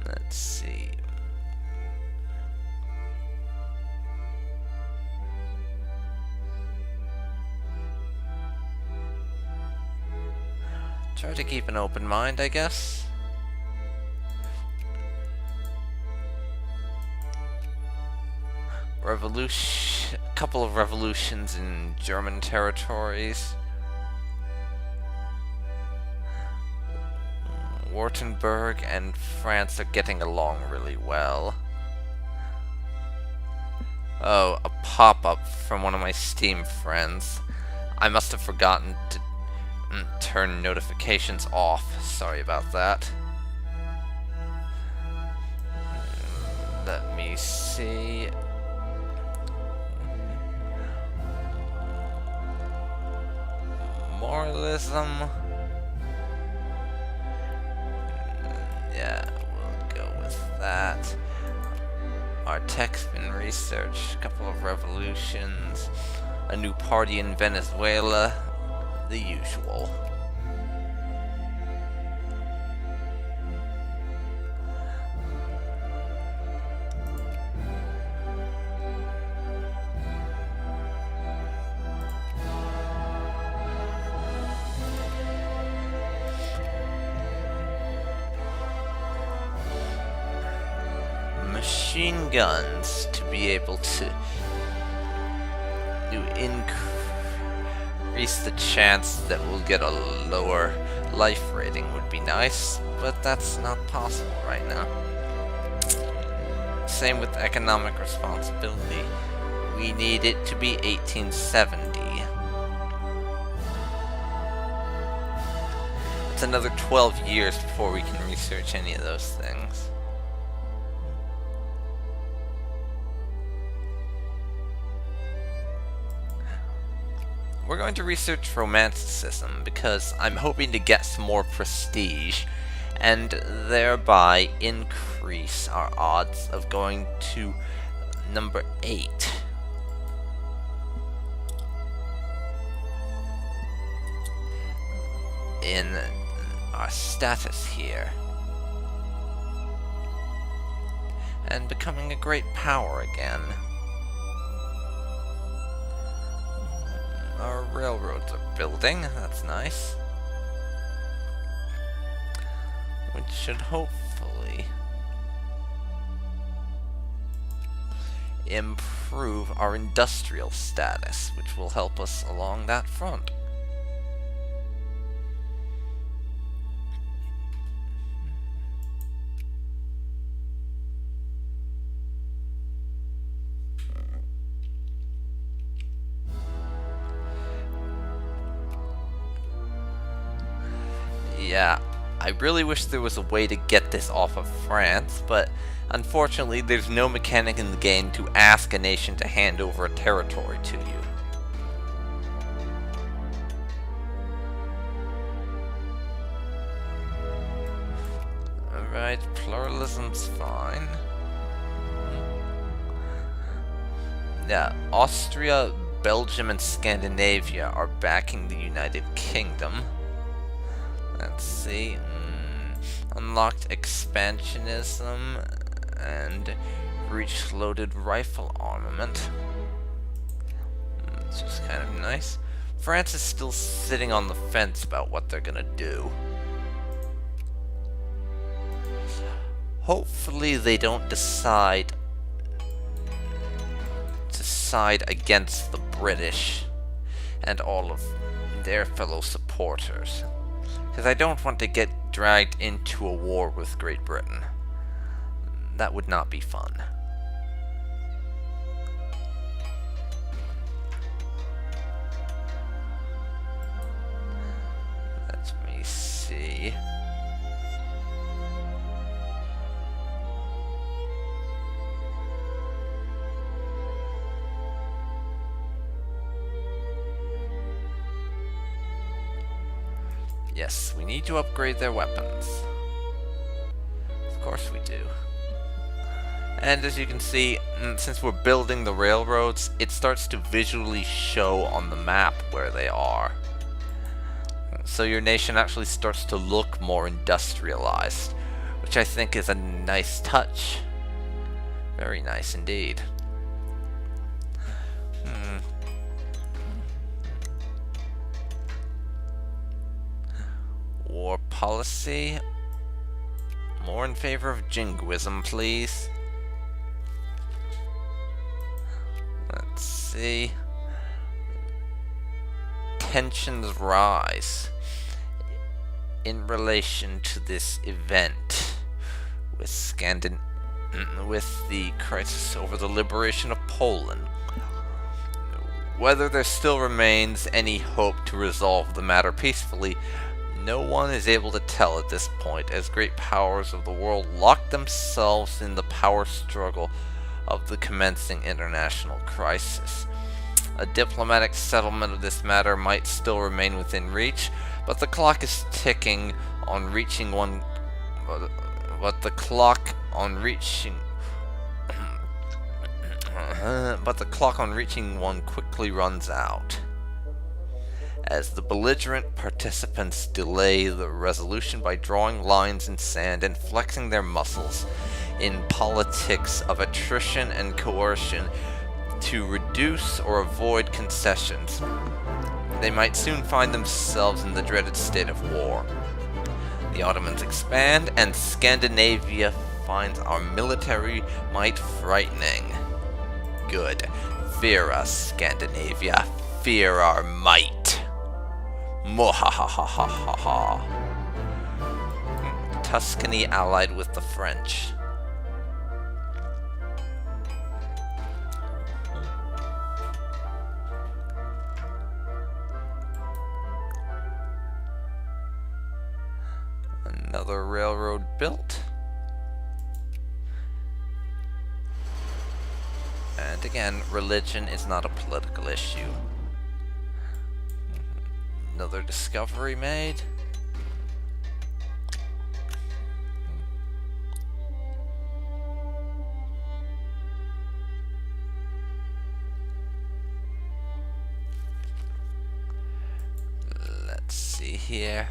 Let's see. Try to keep an open mind, I guess. Revolution, a couple of revolutions in German territories. Württemberg and France are getting along really well. Oh, a pop-up from one of my Steam friends. I must have forgotten to turn notifications off. Sorry about that. Let me see. Moralism. Yeah, we'll go with that. Our tech's been researched, a couple of revolutions, a new party in Venezuela, the usual. Machine guns to be able to increase the chance that we'll get a lower life rating would be nice, but that's not possible right now. Same with economic responsibility. We need it to be 1870. It's another 12 years before we can research any of those things. We're going to research romanticism because I'm hoping to get some more prestige and thereby increase our odds of going to number 8. In our status here. And becoming a great power again. Our railroads are building, that's nice. Which should hopefully improve our industrial status, which will help us along that front. Yeah, I really wish there was a way to get this off of France, but unfortunately there's no mechanic in the game to ask a nation to hand over a territory to you. Alright, pluralism's fine. Yeah, Austria, Belgium, and Scandinavia are backing the United Kingdom. Let's see. Unlocked expansionism and reached loaded rifle armament. It's just kind of nice. France is still sitting on the fence about what they're gonna do. Hopefully they don't decide to side against the British and all of their fellow supporters. Because I don't want to get dragged into a war with Great Britain. That would not be fun. Let me see. Yes, we need to upgrade their weapons. Of course we do. And as you can see, since we're building the railroads, it starts to visually show on the map where they are. So your nation actually starts to look more industrialized, which I think is a nice touch. Very nice indeed. War policy. More in favor of jingoism, please. Let's see. Tensions rise in relation to this event with the crisis over the liberation of Poland. Whether there still remains any hope to resolve the matter peacefully, no one is able to tell at this point, as great powers of the world lock themselves in the power struggle of the commencing international crisis. A diplomatic settlement of this matter might still remain within reach, but the clock is ticking on reaching one. But the clock on reaching one quickly runs out, as the belligerent participants delay the resolution by drawing lines in sand and flexing their muscles in politics of attrition and coercion to reduce or avoid concessions. They might soon find themselves in the dreaded state of war. The Ottomans expand, and Scandinavia finds our military might frightening. Good. Fear us, Scandinavia. Fear our might. Mohahahahaha. Tuscany allied with the French. Another railroad built. And again, religion is not a political issue. Another discovery made. Let's see here.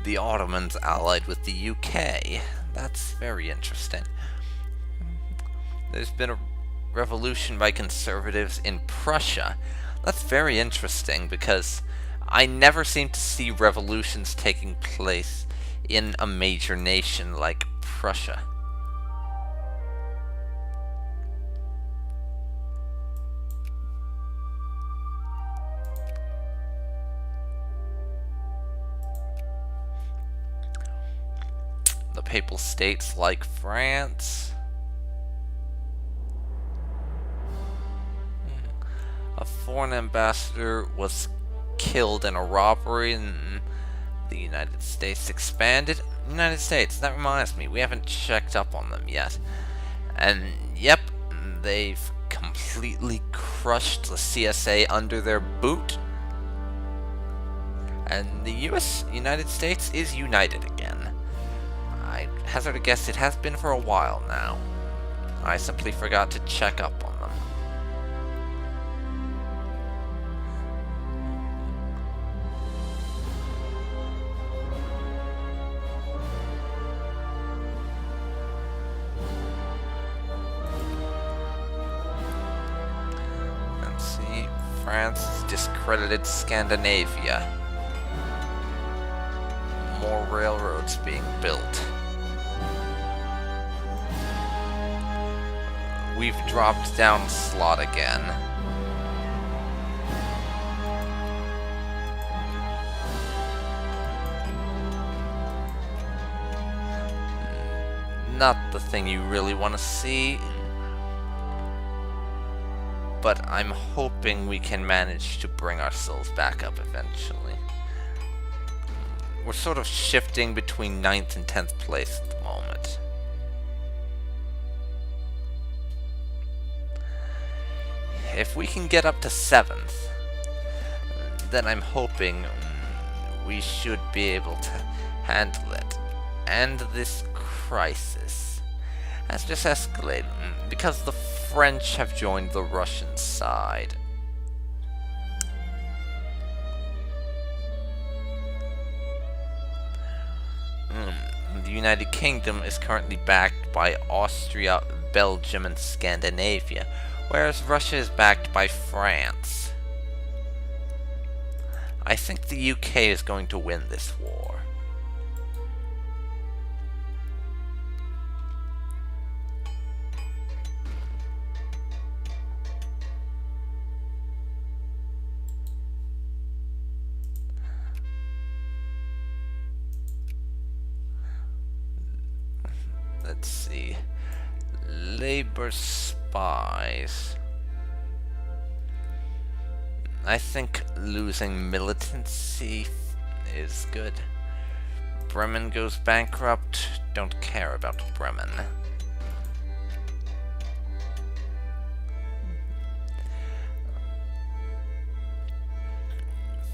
The Ottomans allied with the UK. That's very interesting. There's been a revolution by conservatives in Prussia. That's very interesting because I never seem to see revolutions taking place in a major nation like Prussia. The Papal States like France. A foreign ambassador was killed in a robbery, and the United States expanded. United States, that reminds me, we haven't checked up on them yet. And yep, they've completely crushed the CSA under their boot. And the United States is united again. I hazard a guess it has been for a while now. I simply forgot to check up on them. Let's see. France has discredited Scandinavia. More railroads being built. We've dropped down slot again. Not the thing you really want to see, but I'm hoping we can manage to bring ourselves back up eventually. We're sort of shifting between 9th and 10th place at the moment. If we can get up to 7th, then I'm hoping we should be able to handle it. And this crisis has just escalated because the French have joined the Russian side. the United Kingdom is currently backed by Austria, Belgium, and Scandinavia, whereas Russia is backed by France. I think the UK is going to win this war. Let's see. Labor spies. I think losing militancy is good. Bremen goes bankrupt. Don't care about Bremen.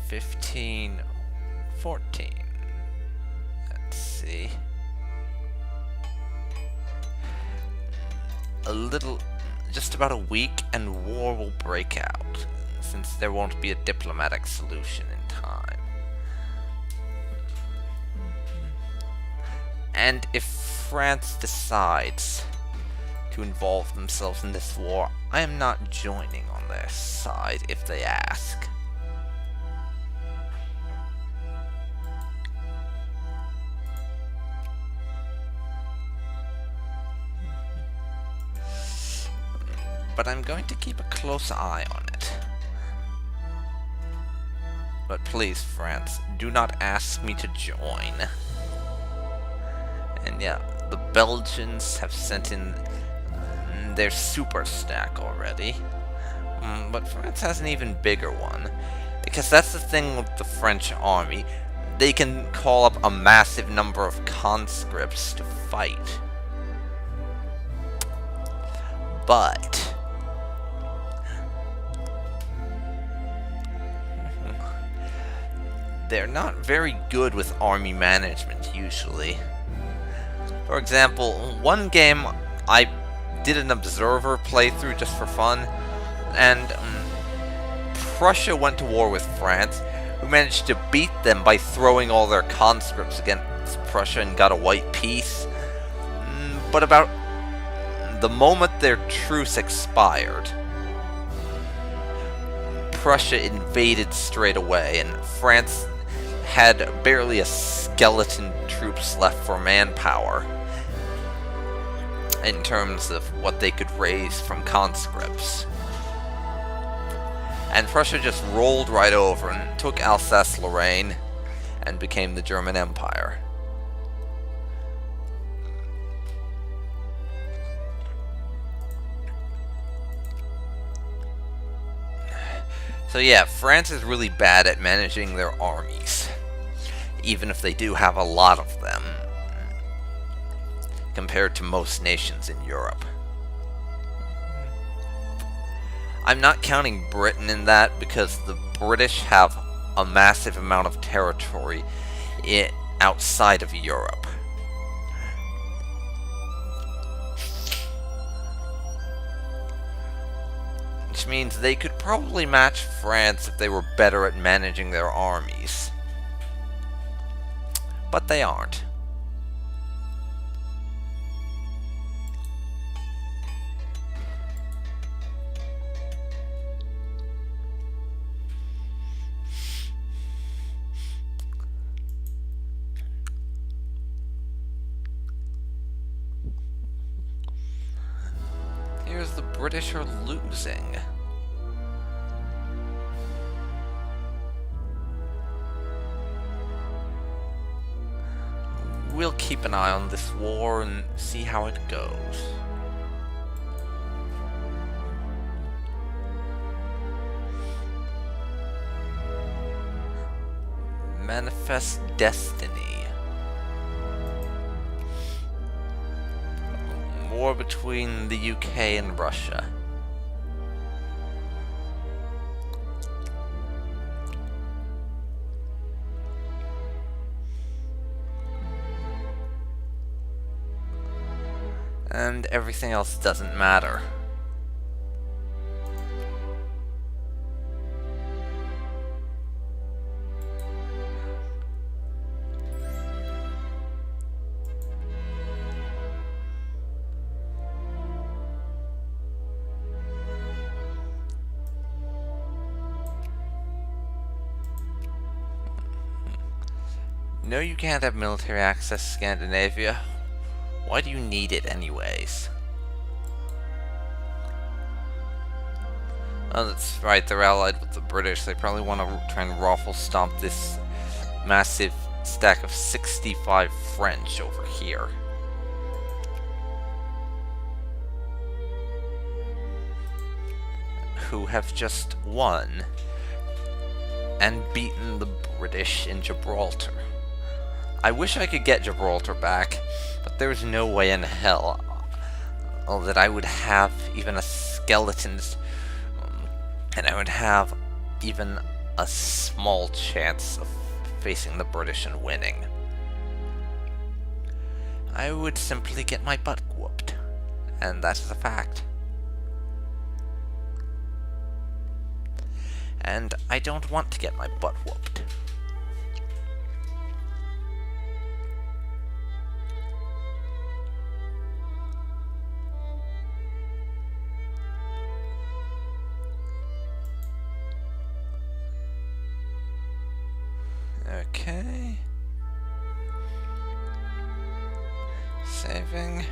$15, $14. Let's see. Just about a week, and war will break out, since there won't be a diplomatic solution in time. And if France decides to involve themselves in this war, I am not joining on their side if they ask. But I'm going to keep a close eye on it. But please, France, do not ask me to join. And yeah, the Belgians have sent in their super stack already. But France has an even bigger one. Because that's the thing with the French army. They can call up a massive number of conscripts to fight. But they're not very good with army management, usually. For example, one game I did an observer playthrough just for fun, and Prussia went to war with France, who managed to beat them by throwing all their conscripts against Prussia and got a white peace. But about the moment their truce expired, Prussia invaded straight away, and France had barely a skeleton troops left for manpower in terms of what they could raise from conscripts. And Prussia just rolled right over and took Alsace-Lorraine and became the German Empire. So yeah, France is really bad at managing their armies, even if they do have a lot of them, compared to most nations in Europe. I'm not counting Britain in that, because the British have a massive amount of territory outside of Europe. Which means they could probably match France if they were better at managing their armies. But they aren't. Here's the British are losing. We'll keep an eye on this war and see how it goes. Manifest Destiny. War between the UK and Russia. And everything else doesn't matter. No, you can't have military access to Scandinavia. Why do you need it anyways? Oh, that's right, they're allied with the British. They probably want to try and raffle stomp this massive stack of 65 French over here. Who have just won and beaten the British in Gibraltar. I wish I could get Gibraltar back, but there's no way in hell that I would have even a skeleton's and I would have even a small chance of facing the British and winning. I would simply get my butt whooped, and that is a fact. And I don't want to get my butt whooped. Okay. Saving.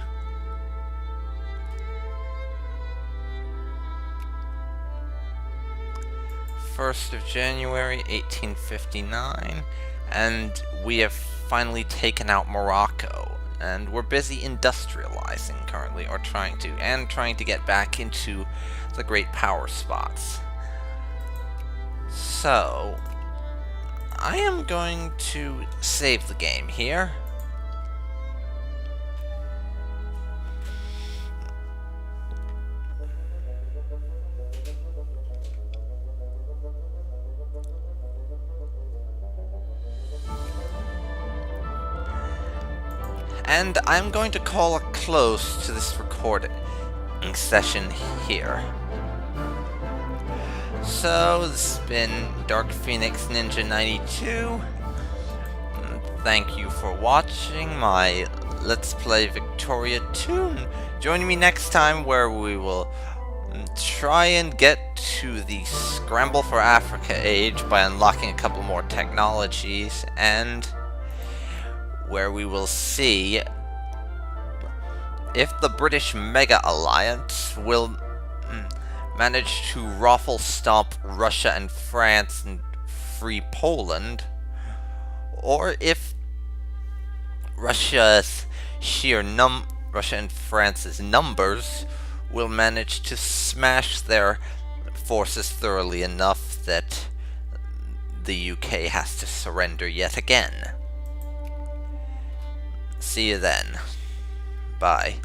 January 1st, 1859, and we have finally taken out Morocco, and we're busy industrializing currently, or trying to get back into the great power spots. So, I am going to save the game here. And I'm going to call a close to this recording session here. So, this has been DarkPhoenix Ninja 92. Thank you for watching my Let's Play Victoria 2. Join me next time where we will try and get to the Scramble for Africa age by unlocking a couple more technologies, and where we will see if the British Mega Alliance will manage to raffle stomp Russia and France and free Poland, or if Russia and France's numbers will manage to smash their forces thoroughly enough that the UK has to surrender yet again. See you then. Bye.